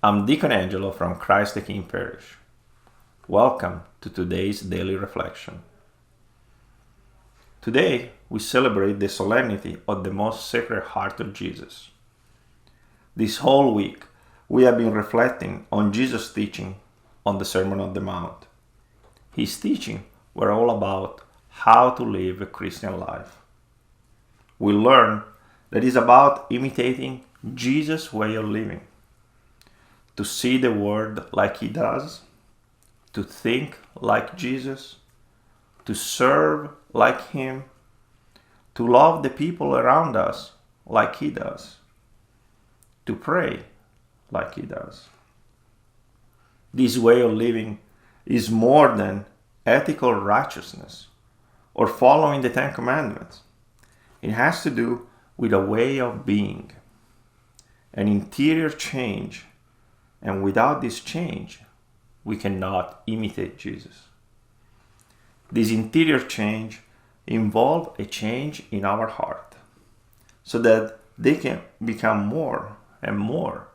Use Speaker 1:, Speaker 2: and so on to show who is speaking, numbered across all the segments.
Speaker 1: I'm Dc Angelo from Christ the King parish. Welcome to today's daily reflection. Today, we celebrate the Solemnity of the Most Sacred Heart of Jesus. This whole week, we have been reflecting on Jesus' teaching on the Sermon on the Mount. His teaching were all about how to live a Christian life. We learn that it's about imitating Jesus' way of living, to see the world like he does, to think like Jesus, to serve like him, to love the people around us like he does, to pray like he does. This way of living is more than ethical righteousness or following the Ten Commandments. It has to do with a way of being, an interior change, and without this change, we cannot imitate Jesus. This interior change involves a change in our heart, so that they can become more and more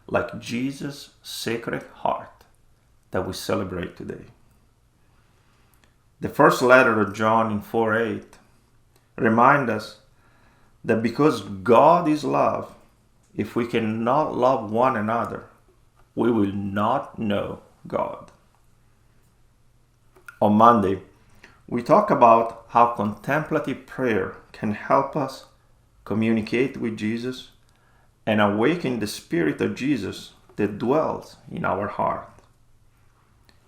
Speaker 1: like Jesus' sacred heart that we celebrate today. The first letter of John in 4:8 reminds us that because God is love, if we cannot love one another, we will not know God. On Monday, we talk about how contemplative prayer can help us communicate with Jesus and awaken the Spirit of Jesus that dwells in our heart.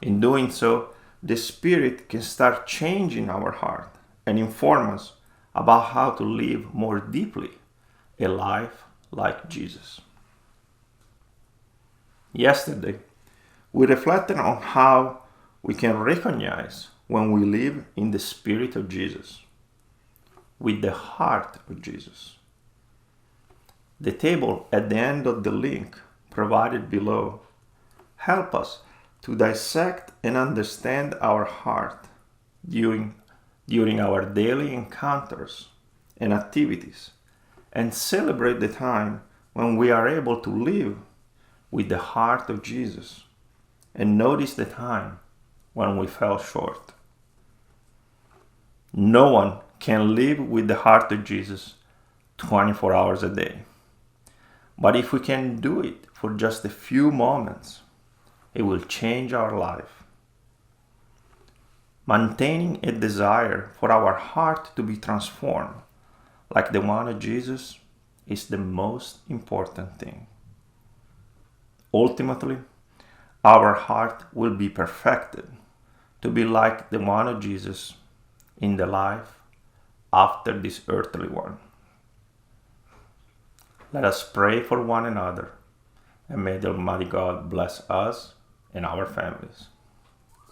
Speaker 1: In doing so, the Spirit can start changing our heart and inform us about how to live more deeply a life like Jesus. Yesterday, we reflected on how we can recognize when we live in the Spirit of Jesus, with the heart of Jesus. The table at the end of the link provided below help us to dissect and understand our heart during our daily encounters and activities, and celebrate the time when we are able to live with the heart of Jesus and notice the time when we fell short. No one can live with the heart of Jesus 24 hours a day. But if we can do it for just a few moments, it will change our life. Maintaining a desire for our heart to be transformed like the one of Jesus is the most important thing. Ultimately, our heart will be perfected to be like the one of Jesus in the life after this earthly one. Let us pray for one another, and may the Almighty God bless us and our families.